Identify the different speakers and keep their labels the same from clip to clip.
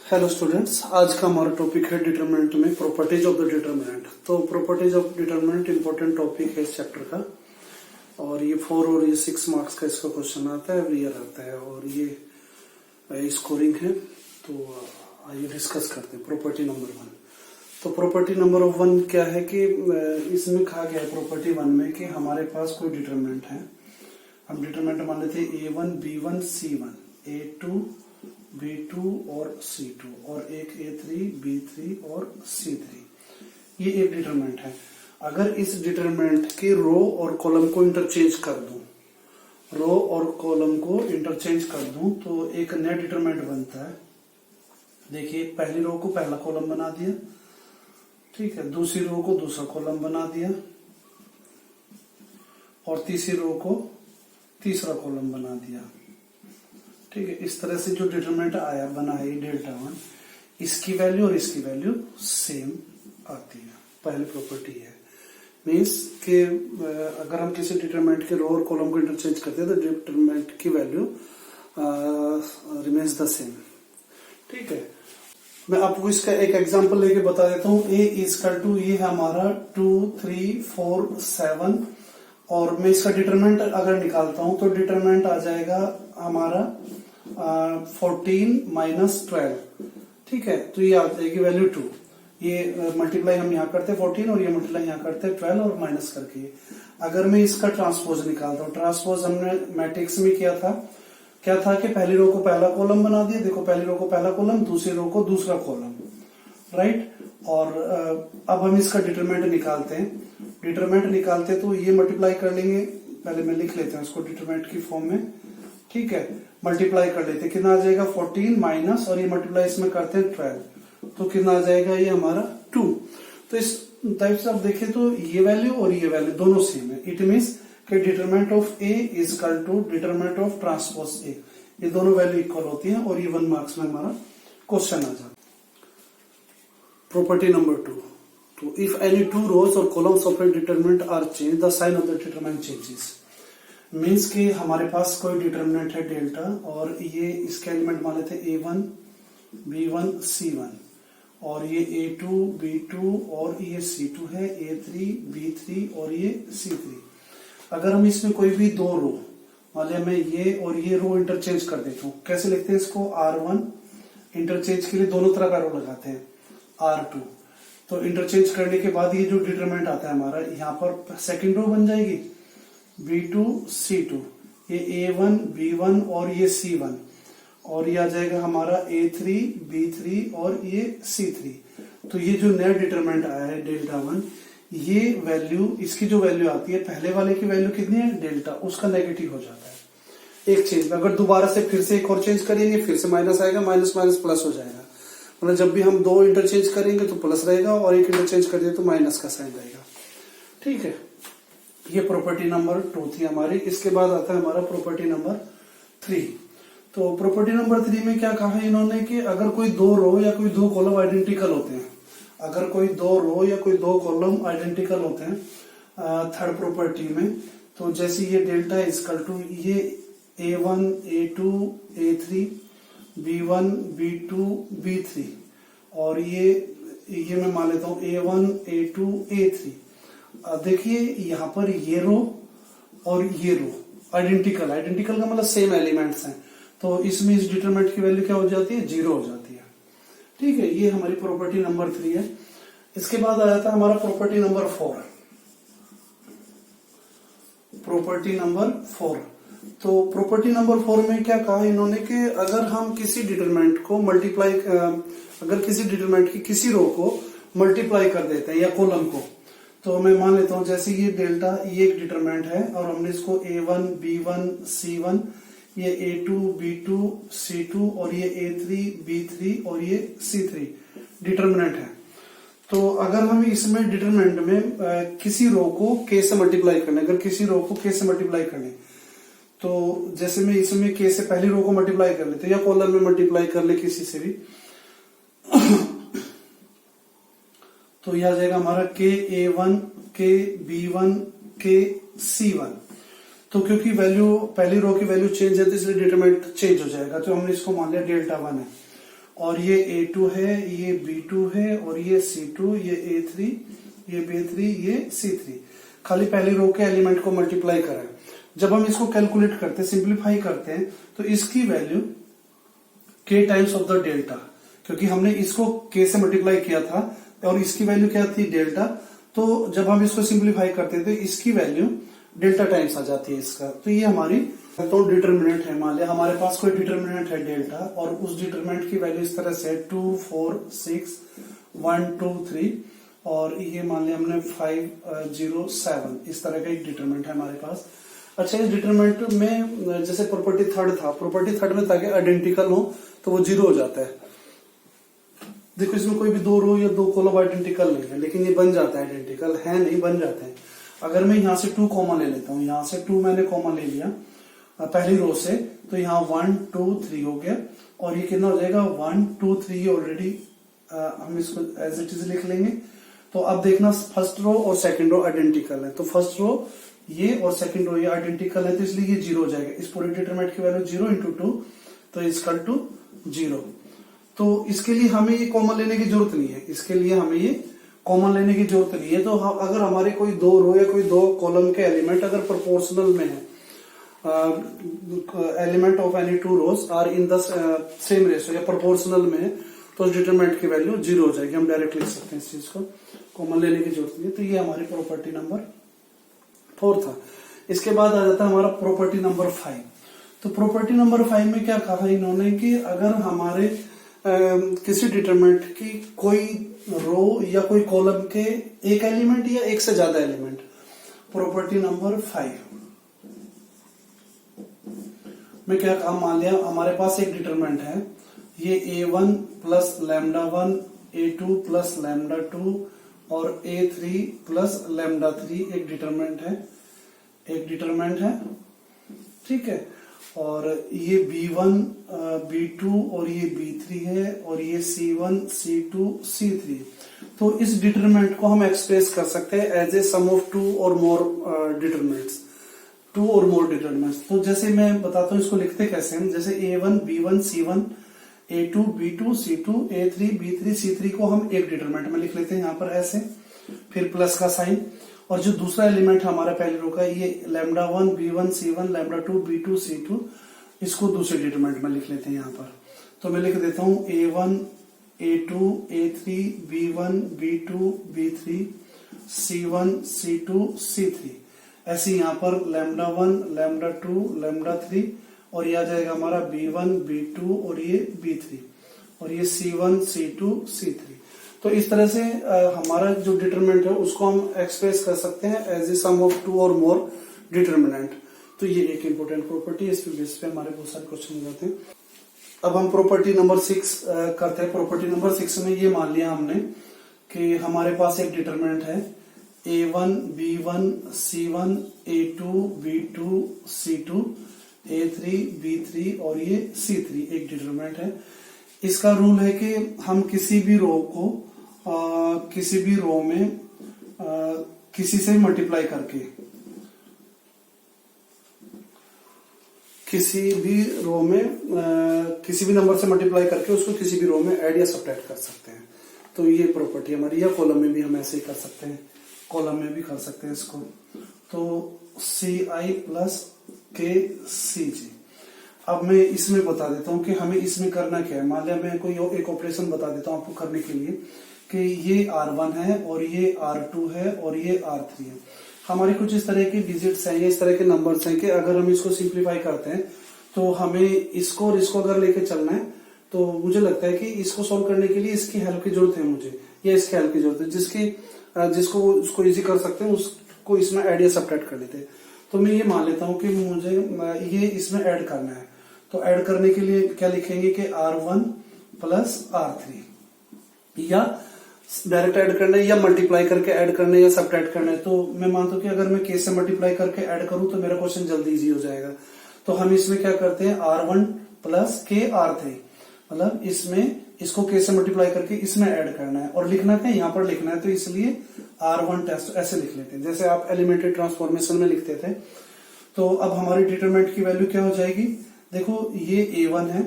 Speaker 1: Hello students, आज का हमारा टॉपिक है डिटरमिनेंट में प्रॉपर्टीज ऑफ द डिटरमिनेंट। तो properties of determinant important topic है इस चैप्टर का, और ये 4 और ये 6 मार्क्स का इसका क्वेश्चन आता है, एवरी ईयर आता है, और ये स्कोरिंग है। तो आइए डिस्कस करते हैं प्रॉपर्टी नंबर 1। तो प्रॉपर्टी नंबर 1 क्या है कि इसमें कहा गया है प्रॉपर्टी 1 में कि हमारे पास कोई डिटरमिनेंट है। हम डिटरमिनेंट मान लेते हैं A1 B1 C1, A2 B2 और C2, और एक A3 B3 और C3। ये एक डिटरमिनेंट है। अगर इस डिटरमिनेंट के रो और कॉलम को इंटरचेंज कर दूं, रो और कॉलम को इंटरचेंज कर दूं तो एक नया डिटरमिनेंट बनता है। देखिए, पहली रो को पहला कॉलम बना दिया, ठीक है, दूसरी रो को दूसरा कॉलम बना दिया, और तीसरी रो को तीसरा कॉलम बना दिया, ठीक है। इस तरह से जो डिटरमिनेंट आया बना है डेल्टा 1, इसकी वैल्यू और इसकी वैल्यू सेम आती है। पहली प्रॉपर्टी है, मीन्स कि अगर हम किसी डिटरमिनेंट के रो और कॉलम को इंटरचेंज करते हैं तो डिटरमिनेंट की वैल्यू रिमेन्स द सेम, ठीक है। मैं आपको इसका एक एग्जांपल लेके बता देता हूँ। A इक्वल टू ये है हमारा 2 3 4 7, और मैं इसका डिटरमिनेंट अगर निकालता हूं तो डिटरमिनेंट आ जाएगा हमारा 14 माइनस 12, ठीक है। तो ये आ जाएगी वैल्यू 2। ये मल्टीप्लाई हम यहाँ करते हैं 14 और ये मल्टीप्लाई यहाँ करते हैं 12 और माइनस करके। अगर मैं इसका ट्रांसपोज निकालता हूँ, ट्रांसपोज हमने मैट्रिक्स में किया था, क्या था कि पहली रो को पहला कॉलम बना दिया। देखो, पहली रो को पहला कॉलम, दूसरी रो को दूसरा कॉलम, राइट। और अब हम इसका डिटरमिनेंट निकालते हैं। डिटरमिनेंट निकालते तो ये मल्टीप्लाई कर लेंगे, पहले मैं लिख लेते हैं उसको डिटरमिनेंट की फॉर्म में, ठीक है। मल्टीप्लाई कर लेते हैं, कितना आ जाएगा 14 माइनस, और ये मल्टीप्लाई इसमें करते हैं 12, तो कितना आ जाएगा ये हमारा 2। तो इस टाइप से आप देखें तो ये वैल्यू और ये वैल्यू दोनों सेम है। इट मीन्स कि determinant of A is equal to determinant of transpose A, ये दोनों वैल्यू इक्वल होती है, और ये 1 मार्क्स में हमारा क्वेश्चन आ जाता है। प्रॉपर्टी नंबर 2, तो इफ एनी 2 rows और columns of a determinant are changed, the sign of the determinant changes। Means कि हमारे पास कोई डिटरमिनेंट है डेल्टा, और ये इसके एलिमेंट मान लेते हैं A1 B1 C1, और ये A2 B2 और ये C2 है, A3 B3 और ये C3। अगर हम इसमें कोई भी 2 रो, मान लिया मैं ये और ये रो इंटरचेंज कर देता हूँ, कैसे लिखते हैं इसको, R1, इंटरचेंज के लिए दोनों तरह का रो लगाते हैं R2। तो इंटरचेंज करने के बाद ये जो डिटरमिनेंट आता है हमारा, यहाँ पर सेकंड रो बन जाएगी B2 C2, ये A1 B1 और ये C1, और ये आ जाएगा हमारा A3 B3 और ये C3। तो ये जो नया डिटरमिनेंट आया है डेल्टा 1, ये वैल्यू, इसकी जो वैल्यू आती है, पहले वाले की वैल्यू कितनी है डेल्टा, उसका नेगेटिव हो जाता है एक चेंज में। अगर दोबारा से फिर से एक और चेंज करेंगे, फिर से माइनस आएगा, माइनस माइनस प्लस हो जाएगा। मतलब जब भी हम 2 इंटरचेंज करेंगे तो प्लस रहेगा, और एक इंटरचेंज करेंगे तो माइनस का साइन रहेगा, ठीक है। ये प्रॉपर्टी नंबर 2 थी हमारी। इसके बाद आता है हमारा प्रॉपर्टी नंबर 3। तो प्रॉपर्टी नंबर 3 में क्या कहा है इन्होंने कि अगर कोई 2 रो या कोई 2 कॉलम आइडेंटिकल होते हैं, अगर कोई 2 रो या कोई 2 कॉलम आइडेंटिकल होते हैं थर्ड प्रॉपर्टी में, तो जैसे ये डेल्टा इक्वल टू ये A1 A2 A3 B1 B2 B3, और ये मैं मान लेता हूं A1 A2 A3। देखिए यहाँ पर ये रो और ये रो आइडेंटिकल, आइडेंटिकल का मतलब सेम एलिमेंट्स हैं, तो इसमें इस डिटरमिनेंट की वैल्यू क्या हो जाती है, 0 हो जाती है, ठीक है। ये हमारी प्रॉपर्टी नंबर 3 है। इसके बाद आ जाता है हमारा प्रॉपर्टी नंबर 4। प्रॉपर्टी नंबर 4, तो प्रॉपर्टी नंबर 4 में क्या कहा इन्होंने कि अगर हम किसी डिटरमिनेंट को मल्टीप्लाई, अगर किसी डिटरमिनेंट की किसी रो को मल्टीप्लाई कर देते हैं या कॉलम को, तो मैं मान लेता हूं जैसे ये डेल्टा, ये एक डिटरमिनेंट है, और हमने इसको A1 B1 C1, ये A2 B2 C2 और ये A3 B3 और ये C3 डिटरमिनेंट है। तो अगर हम इसमें डिटरमिनेंट में किसी रो को K से मल्टीप्लाई करने, अगर किसी रो को K से मल्टीप्लाई करने, तो जैसे मैं इसमें K से पहली रो को मल्टीप्लाई कर लेते, या कॉलम में मल्टीप्लाई कर ले किसी से भी, तो यह आ जाएगा हमारा K A1 K B1 K C1। तो क्योंकि वैल्यू, पहली रो की वैल्यू चेंज है तो इसलिए डिटरमिनेंट चेंज हो जाएगा, तो हमने इसको मान लिया डेल्टा 1 है। और ये A2 है, ये B2 है, और ये C2, ये A3, ये B3, ये C3। खाली पहली रो के एलिमेंट को मल्टीप्लाई करें। जब हम इसको कैलकुलेट करते हैं, सिंप्लीफाई करते हैं, तो इसकी value k times of the delta, क्योंकि हमने इसको k से मल्टीप्लाई किया था और इसकी वैल्यू क्या थी, डेल्टा। तो जब हम इसको सिंप्लीफाई करते हैं तो इसकी वैल्यू डेल्टा टाइम्स आ जाती है इसका। तो ये हमारी तो डिटर्मिनेंट है। मान लिया हमारे पास कोई डिटर्मिनेंट है डेल्टा, और उस डिटर्मिनेंट की वैल्यू इस तरह से है 2 4 6 1 2 3, और ये मान लिया हमने 5 0 7, इस तरह का एक डिटर्मिनेंट है हमारे पास। अच्छा, इस डिटरमिनेंट में जैसे प्रॉपर्टी थर्ड था, प्रॉपर्टी थर्ड में ताकि आइडेंटिकल हो तो वो 0 हो जाता है। देखो इसमें कोई भी 2 रो या 2 कॉलम आइडेंटिकल नहीं है, लेकिन ये बन जाता है आइडेंटिकल, है नहीं, बन जाते हैं। अगर मैं यहाँ से 2 कॉमन ले लेता हूँ, यहाँ से 2 मैंने कॉमन ले लिया पहली रो से, तो यहाँ 1 2 3 हो गया, और ये कितना हो जाएगा 1 2 3 ऑलरेडी हम इसको एज इट इज लिख लेंगे। तो अब देखना फर्स्ट रो और सेकंड रो आइडेंटिकल है, तो फर्स्ट रो ये और सेकंड रो ये आइडेंटिकल है, तो इसलिए ये 0 हो जाएगा। इस पूरे डिटरमिनेंट की वैल्यू 0 इंटू 2, तो इक्वल टू 0। तो इसके लिए हमें ये कॉमन लेने की जरूरत नहीं है, इसके लिए हमें ये कॉमन लेने की जरूरत नहीं है। तो अगर हमारे कोई 2 रो या कोई 2 कॉलम के एलिमेंट अगर प्रोपोर्शनल में है, element of any 2 rows are in the same ratio या प्रोपोर्शनल में है, तो उस डिटरमिनेंट की वैल्यू 0 हो जाएगी। हम डायरेक्ट लिख सकते हैं इस चीज को, कॉमन लेने की जरूरत नहीं है। तो ये हमारी प्रॉपर्टी नंबर 4 था। इसके बाद आ जाता है हमारा प्रॉपर्टी नंबर 5। तो प्रॉपर्टी नंबर 5 में क्या कहा इन्होंने कि अगर हमारे किसी डिटरमिनेंट की कोई रो या कोई कॉलम के एक एलिमेंट या एक से ज्यादा एलिमेंट, प्रॉपर्टी नंबर 5 में क्या कहा, मान लिया हमारे पास एक डिटरमिनेंट है, ये A1 plus lambda 1, A2 plus lambda 2 और A3 प्लस लैम्डा 3 एक डिटरमिनेंट है, ठीक है। और ये B1 B2 और ये B3 है, और ये C1 C2 C3। तो इस डिटरमिनेंट को हम एक्सप्रेस कर सकते हैं एज ए सम ऑफ 2 और मोर डिटरमिनेंट्स, 2 और मोर डिटरमिनेंट्स। तो जैसे मैं बताता हूँ इसको लिखते कैसे हैं, जैसे A1 B1 C1 A2 B2 C2 A3 B3 C3 को हम एक डिटरमिनेंट में लिख लेते हैं यहाँ पर ऐसे, फिर प्लस का साइन, और जो दूसरा एलिमेंट है हमारा पहले रो का, ये lambda 1 B1 C1 lambda 2 B2 C2, इसको दूसरे डिटरमिनेंट में लिख लेते हैं यहाँ पर। तो मैं लिख देता हूँ A1 A2 A3 B1 B2 B3 C1 C2 C3, ऐसे यहाँ पर लैम्डा 1 लैम्डा 2 लैम्डा 3, और ये आ जाएगा हमारा B1 B2 और ये B3, और ये C1 C2 C3। तो इस तरह से हमारा जो डिटरमिनेंट है उसको हम एक्सप्रेस कर सकते हैं एज ए सम ऑफ 2 और मोर डिटरमिनेंट। तो ये एक इंपॉर्टेंट प्रॉपर्टी है, इस बेस पे हमारे बहुत सारे क्वेश्चन हो जाते हैं। अब हम प्रॉपर्टी नंबर 6 करते हैं। प्रॉपर्टी नंबर 6 में ये मान लिया हमने कि हमारे पास एक डिटरमिनेंट है A1 B1 C1 A2 B2 C2 A3 B3 और ये C3 एक डिटरमिनेंट है। इसका रूल है कि हम किसी भी रो को किसी भी रो में किसी से मल्टीप्लाई करके, किसी भी रो में किसी भी नंबर से मल्टीप्लाई करके उसको किसी भी रो में ऐड या सब्ट्रैक्ट कर सकते हैं। तो ये प्रॉपर्टी हमारी, या कॉलम में भी हम ऐसे ही कर सकते हैं, कॉलम में भी कर सकते हैं इसको। तो CI प्लस KCG। अब मैं इसमें बता देता हूं कि हमें इसमें करना क्या है। मान लिया मैं कोई एक ऑपरेशन बता देता हूं आपको करने के लिए कि ये R1 है और ये R2 है और ये R3 है। हमारी कुछ इस तरह की डिजिट्स हैं या इस तरह के नंबर्स हैं कि अगर हम इसको सिंप्लीफाई करते हैं तो हमें इसको और इसको अगर लेके चलना है, तो मुझे लगता है कि इसको सॉल्व करने के लिए इसकी हेल्प की जरूरत है मुझे, या इसकी हेल्प की जरूरत है। जिसको उसको इजी कर सकते हैं उसको इसमें ऐड या सब्ट्रैक्ट कर लेते हैं। तो मैं ये मान लेता हूं कि मुझे ये इसमें ऐड करना है, तो ऐड करने के लिए क्या लिखेंगे कि R1 प्लस R3, या डायरेक्ट ऐड करना है या मल्टीप्लाई करके ऐड करना है या सब्ट्रैक्ट करना है। तो मैं मानता हूं कि अगर मैं K से मल्टीप्लाई करके ऐड करूं तो मेरा क्वेश्चन जल्दी इजी हो जाएगा। तो हम इसमें क्या करते हैं, R1 प्लस K R3, मतलब इसमें इसको K से मल्टीप्लाई करके इसमें ऐड करना है, और लिखना क्या यहाँ पर लिखना है, तो इसलिए R1 टेस्ट ऐसे लिख लेते हैं जैसे आप एलिमेंट्री ट्रांसफॉर्मेशन में लिखते थे। तो अब हमारी डिटरमिनेंट की वैल्यू क्या हो जाएगी, देखो ये A1 है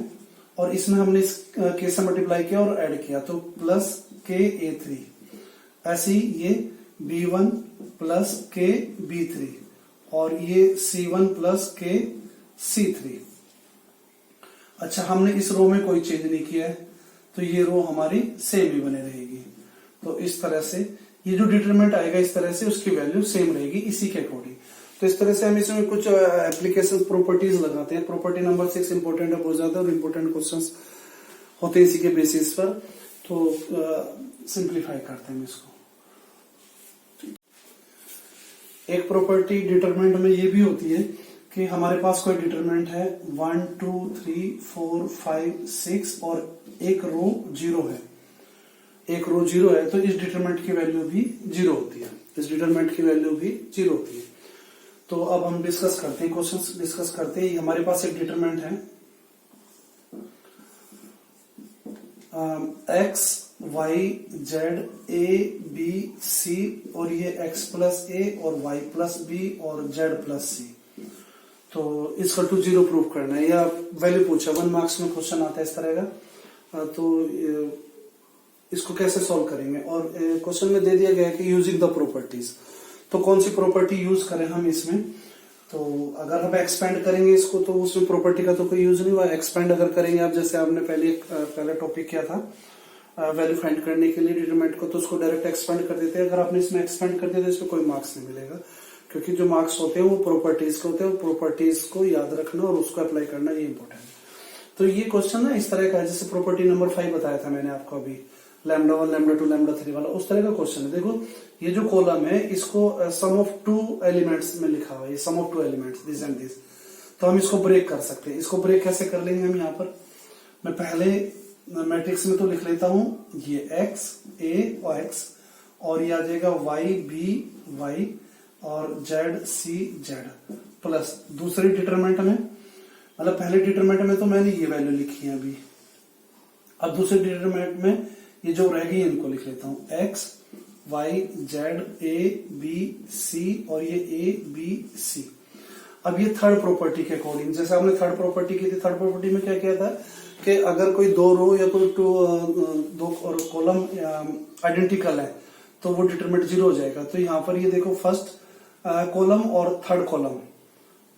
Speaker 1: और इसमें हमने इस के से मल्टीप्लाई किया और ऐड किया तो प्लस के A3। ऐसे ही ये B1 प्लस के B3 और ये C1 प्लस के C3। अच्छा, हमने इस रो में कोई चेंज नहीं किया है तो ये रो हमारी सेम ही बने रहेगी। तो इस तरह से ये जो डिटरमिनेंट आएगा इस तरह से उसकी वैल्यू सेम रहेगी इसी के अकॉर्डिंग। तो इस तरह से हम इसमें कुछ एप्लीकेशन प्रॉपर्टीज लगाते हैं। प्रॉपर्टी नंबर 6 इंपोर्टेंट है बहुत ज्यादा और इंपोर्टेंट क्वेश्चंस होते हैं इसी के बेसिस पर। तो सिंप्लीफाई करते हैं इसको। एक प्रॉपर्टी डिटरमिनेंट में ये भी होती है कि हमारे पास कोई डिटरमिनेंट है 1 2 3 4 5 6 और एक रो जीरो है। एक रो जीरो है तो इस डिटरमिनेंट की वैल्यू भी जीरो होती है। इस डिटरमिनेंट की वैल्यू भी जीरो होती है। तो अब हम डिस्कस करते हैं, क्वेश्चंस डिस्कस करते हैं। हमारे पास एक डिटरमिनेंट है x y z a b c और ये x प्लस a और y प्लस b और z प्लस c। तो इसका टू जीरो प्रूफ करना है या वैल्यू पूछा 1 मार्क्स में क्वेश्चन आता है इस तरह का। तो इसको कैसे सॉल्व करेंगे और क्वेश्चन में दे दिया गया है कि यूजिंग द प्रॉपर्टीज। तो कौन सी प्रॉपर्टी यूज करें हम इसमें। तो अगर हम एक्सपेंड करेंगे इसको तो उसमें प्रॉपर्टी का तो कोई यूज नहीं हुआ। एक्सपेंड अगर करेंगे आप, जैसे आपने पहले टॉपिक किया था वैल्यू फाइंड करने के लिए डिटरमिनेंट को, तो उसको डायरेक्ट एक्सपेंड कर देते हैं। अगर आपने इसमें एक्सपेंड कर दिया तो इसमें कोई मार्क्स नहीं मिलेगा, क्योंकि जो मार्क्स होते हैं वो प्रॉपर्टीज के होते हैं। प्रॉपर्टीज को याद रखना और उसको अप्लाई करना ये इंपॉर्टेंट है। तो ये क्वेश्चन ना इस तरह का है, जैसे प्रॉपर्टी नंबर 5 बताया था मैंने आपको अभी, λ1 λ2 λ3 वाला, उस तरह का क्वेश्चन है। देखो ये जो कॉलम है इसको सम ऑफ 2 एलिमेंट्स में लिखा हुआ है, sum of 2 elements this and this. तो हम इसको ब्रेक कर सकते हैं। इसको ब्रेक कैसे कर लेंगे हम यहाँ पर, मैं पहले मैट्रिक्स में तो लिख लेता हूं ये x a और x और ये आ जाएगा y b y और z c z प्लस दूसरे डिटरमिनेंट में, मतलब पहले डिटरमिनेंट में तो मैंने ये वैल्यू लिखी है अभी। अब दूसरे डिटरमिनेंट में ये जो रह गई इनको लिख लेता हूं x y z a b c और ये a b c। अब ये थर्ड प्रॉपर्टी के अकॉर्डिंग, जैसे आपने थर्ड प्रॉपर्टी की थी, थर्ड प्रॉपर्टी में क्या किया था कि अगर कोई दो रो या कोई दो कॉलम आइडेंटिकल है तो वो डिटरमिनेंट जीरो हो जाएगा। तो यहाँ पर ये देखो फर्स्ट कॉलम और थर्ड कॉलम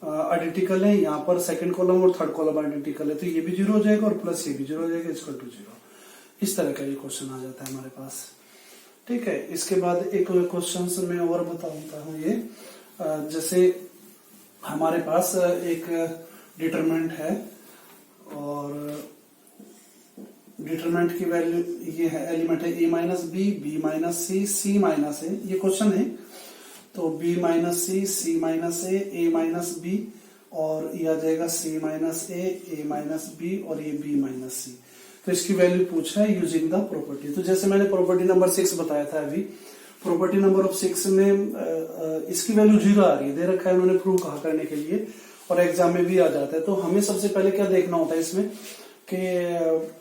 Speaker 1: आइडेंटिकल है, यहाँ पर सेकंड कॉलम और थर्ड कॉलम आइडेंटिकल है, तो ये भी जीरो हो जाएगा और प्लस ये भी जीरो हो जाएगा, इक्वल टू जीरो। इस तरह का ये क्वेश्चन आ जाता है हमारे पास। ठीक है, इसके बाद एक क्वेश्चन में और बताता हूँ ये, जैसे हमारे पास एक डिटरमिनेंट है और डिटरमिनेंट की वैल्यू ये है, एलिमेंट है a minus B B minus C C minus A, ये क्वेश्चन है। तो b minus C C minus A minus B और ये आ जाएगा c minus A minus B और ये b माइनस सी। तो इसकी वैल्यू पूछा है यूजिंग द प्रॉपर्टी। तो जैसे मैंने प्रॉपर्टी नंबर 6 बताया था अभी, प्रॉपर्टी नंबर ऑफ 6 में इसकी वैल्यू जीरो आ रही है, दे रखा है उन्होंने प्रूव कहा करने के लिए और एग्जाम में भी आ जाता है। तो हमें सबसे पहले क्या देखना होता है इसमें कि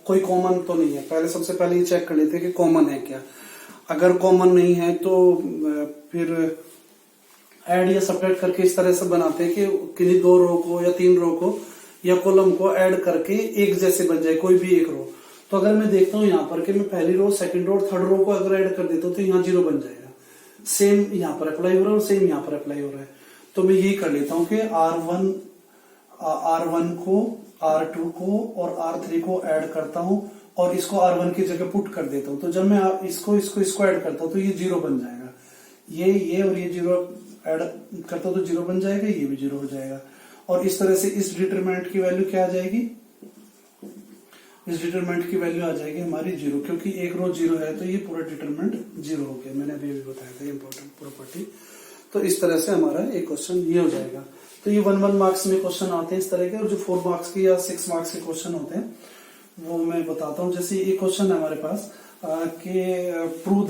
Speaker 1: कोई कॉमन तो नहीं है। पहले सबसे पहले ये चेक कर लेते हैं कि कॉमन है क्या। अगर कॉमन नहीं है तो फिर ऐड या सब्ट्रैक्ट करके इस तरह से बनाते हैं कि किसी दो रो को या तीन रो को या कॉलम को ऐड करके एक जैसे बन जाए कोई भी एक रो। तो अगर मैं देखता हूं यहाँ पर कि मैं पहली रो सेकंड रो और थर्ड रो को अगर ऐड कर देता हूं तो यहाँ जीरो बन जाएगा। सेम यहाँ पर अप्लाई हो रहा है और सेम यहाँ पर अप्लाई हो रहा है। तो मैं यही कर लेता हूँ कि R1 को R2 को और R3 को ऐड करता हूं और इसको R1 की जगह पुट कर देता हूं। तो जब मैं इसको ऐड करता हूं तो ये जीरो बन जाएगा। ये और ये जीरो ऐड करता हूं तो जीरो बन जाएगा, ये भी जीरो हो जाएगा। और इस तरह से इस डिटरमिनेंट की वैल्यू क्या आ जाएगी, इस डिटरमिनेंट की वैल्यू आ जाएगी हमारी जीरो, क्योंकि एक रो जीरो है तो ये पूरा डिटरमिनेंट जीरो हो गया। मैंने अभी बताया था इंपॉर्टेंट प्रॉपर्टी। तो इस तरह से हमारा एक क्वेश्चन ये हो जाएगा। तो ये 1 मार्क्स में क्वेश्चन आते हैं इस तरह के, और जो 4 मार्क्स के या 6 मार्क्स के क्वेश्चन होते हैं वो मैं बताता हूं। जैसे एक क्वेश्चन है हमारे पास कि prove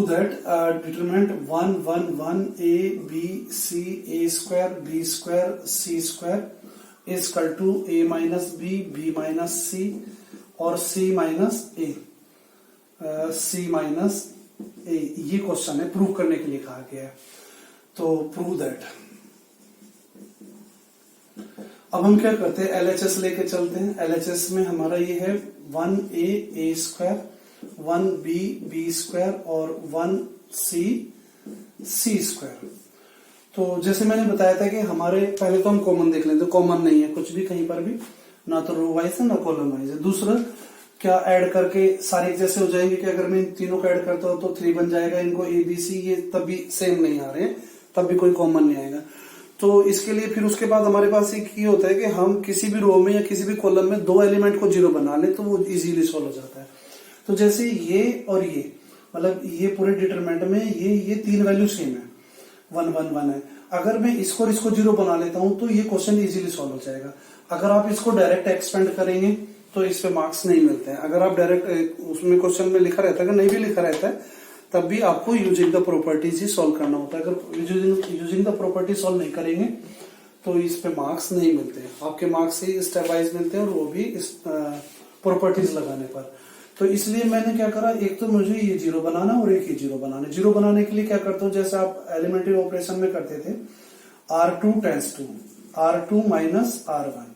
Speaker 1: that determinant 1 1 1 a b c a square b square c square is equal to a minus b b minus c और c minus a ये क्वेश्चन है, प्रूव करने के लिए कहा गया है। तो प्रूव दैट, अब हम क्या करते हैं, एलएचएस लेके चलते हैं। एलएचएस में हमारा ये है 1a a square, 1b b square और 1c c स्क्वायर। तो जैसे मैंने बताया था कि हमारे पहले तो हम कॉमन देख लेते हैं, कॉमन नहीं है कुछ भी कहीं पर भी, ना तो रो वाइज है ना कॉलम वाइज है। दूसरा क्या ऐड करके सारे जैसे हो जाएंगे कि अगर मैं इन तीनों को ऐड करता हूं तो 3 बन जाएगा, इनको ए बी सी ये तब भी सेम नहीं आ रहे हैं, तब भी कोई कॉमन नहीं आएगा। तो इसके लिए फिर उसके बाद हमारे पास एक ये होता है कि हम किसी भी रो में या किसी भी कॉलम में 2 एलिमेंट को 0 बना ले तो वो इजीली सॉल्व हो जाता है। तो जैसे ये और ये, मतलब ये पूरे डिटरमिनेंट में ये 3 वैल्यू सेम है, 1 1 1 है। अगर मैं इसको 0 बना लेता हूं तो ये क्वेश्चन इजीली सॉल्व हो जाएगा। अगर आप इसको डायरेक्ट एक्सपेंड करेंगे तो इस पे मार्क्स नहीं मिलते हैं। अगर आप डायरेक्ट उसमें क्वेश्चन में लिखा रहता है, अगर नहीं भी लिखा रहता है तब भी आपको using the properties he solve करना होता है। अगर यूजिंग द प्रॉपर्टी सॉल्व नहीं करेंगे तो इस पे मार्क्स नहीं मिलते हैं, आपके मार्क्स ही स्टेप वाइज मिलते हैं और वो भी इस प्रॉपर्टीज लगाने पर। तो इसलिए मैंने क्या करा, एक तो मुझे ये 0 बनाना और एक ही 0 बनाना। 0 बनाने के लिए क्या करता हूं, जैसे आप एलिमेंट्री ऑपरेशन में करते थे, R2 tense to R2 minus R1,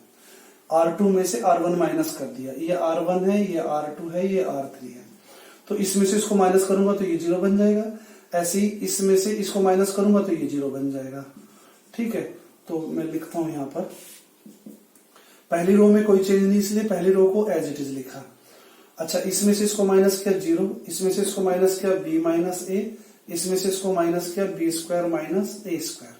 Speaker 1: R2 में से R1 माइनस कर दिया, ये R1 है, ये R2 है, ये R3 है। तो इसमें से इसको माइनस करूंगा तो ये 0 बन जाएगा, ऐसे ही इसमें से इसको माइनस करूंगा तो ये 0 बन जाएगा। ठीक है, तो मैं लिखता हूं यहां पर, पहली रो में कोई चेंज नहीं इसलिए पहली रो को एज इट इज लिखा। अच्छा, इसमें से इसको माइनस किया 0, इसमें से इसको माइनस किया b माइनस ए, इसमें से इसको माइनस किया b स्क्वायर माइनस ए स्क्वायर,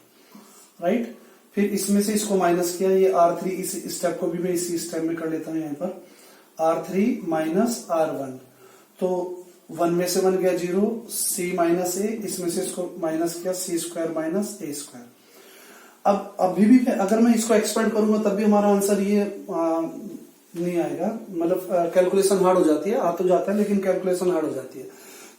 Speaker 1: राइट। फिर इसमें से इसको माइनस किया, ये R3, इस स्टेप को भी मैं इसी स्टेप में कर लेता हूं यहाँ पर, R3 माइनस R1, तो 1 में से 1 गया 0, c माइनस ए, इसमें से इसको माइनस किया c स्क्वायर माइनस ए स्क्वायर। अब अभी भी अगर मैं इसको एक्सपेंड करूंगा तब भी हमारा आंसर ये नहीं आएगा, मतलब कैलकुलेशन हार्ड हो जाती है, आ तो जाता है लेकिन कैलकुलेशन हार्ड हो जाती है।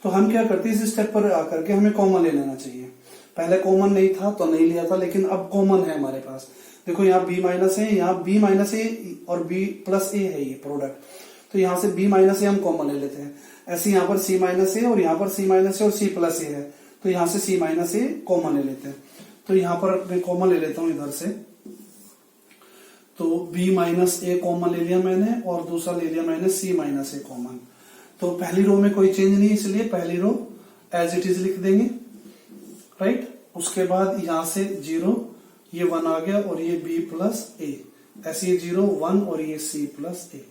Speaker 1: तो हम क्या करते हैं, इस स्टेप पर आकर के हमें कॉमन ले लेना चाहिए। पहले कॉमन नहीं था तो नहीं लिया था, लेकिन अब कॉमन है हमारे पास। देखो यहाँ b माइनस है, यहाँ b माइनस ए और b प्लस ए है ये प्रोडक्ट, तो यहाँ से b माइनस ए हम कॉमन ले लेते हैं। ऐसे यहाँ पर c माइनस ए और यहाँ पर c माइनस ए और c प्लस ए है, तो यहाँ से c माइनस ए कॉमन ले लेते हैं। तो यहाँ पर मैं कॉमन ले लेता हूँ इधर से, तो b माइनस ए कॉमन ले लिया मैंने और दूसरा ले लिया मैंने c माइनस ए कॉमन। तो पहली रो में कोई चेंज नहीं, इसलिए पहली रो एज इट इज लिख देंगे, राइट। उसके बाद यहां से 0, ये 1 आ गया और ये b प्लस ए, ऐसे ये 0 1 और ये c प्लस ए।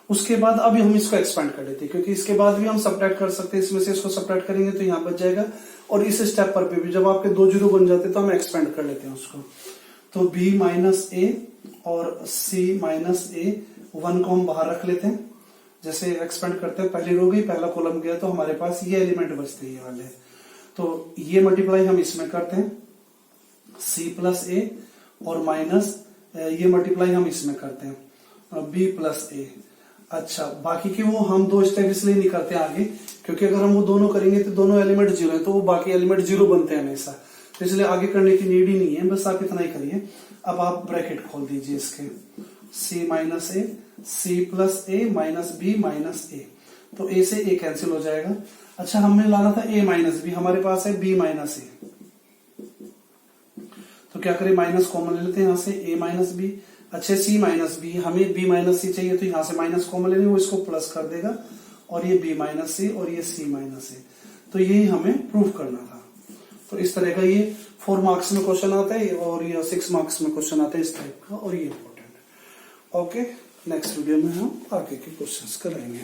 Speaker 1: उसके बाद अभी हम इसको एक्सपेंड कर लेते हैं, क्योंकि इसके बाद भी हम सब्ट्रैक्ट कर सकते हैं, इसमें से इसको सब्ट्रैक्ट करेंगे तो यहाँ बच जाएगा। और इस स्टेप पर भी जब आपके 2 0 बन जाते हैं तो हम एक्सपेंड कर लेते हैं उसको। तो b माइनस ए और c माइनस ए, 1 को हम बाहर रख लेते हैं। जैसे एक्सपेंड करते हैं, पहली रो गई, पहला कॉलम गया, तो हमारे पास ये एलिमेंट बचते हैं ये वाले। तो ये मल्टीप्लाई हम इसमें करते हैं, c प्लस ए, और माइनस ये मल्टीप्लाई हम इसमें करते हैं b प्लस ए। अच्छा, बाकी के वो हम 2 स्टेप इसलिए नहीं करते आगे, क्योंकि अगर हम वो दोनों करेंगे तो दोनों एलिमेंट 0 है, तो वो बाकी एलिमेंट 0 बनते हैं हमेशा, तो इसलिए आगे करने की नीड ही नहीं है, बस आप इतना ही करिए। अब आप ब्रैकेट खोल दीजिए इसके, c माइनस ए, c प्लस ए माइनस b माइनस ए, तो a से a कैंसिल हो जाएगा। अच्छा, हमें लाना था a माइनस b, हमारे पास है b माइनस ए, तो क्या करें, माइनस कॉमन ले लेते हैं यहाँ से, a माइनस बी। अच्छे, c माइनस बी, हमें b माइनस सी चाहिए, तो यहाँ से माइनस कॉमन लेंगे, वो इसको प्लस कर देगा, और ये b माइनस सी और ये c माइनस ए। तो यही हमें प्रूव करना था। तो इस तरह का ये 4 मार्क्स में क्वेश्चन आता है और ये 6 मार्क्स में क्वेश्चन आता है इस टाइप का, और ये इंपॉर्टेंट है। ओके, नेक्स्ट वीडियो में हम आगे के क्वेश्चंस करेंगे।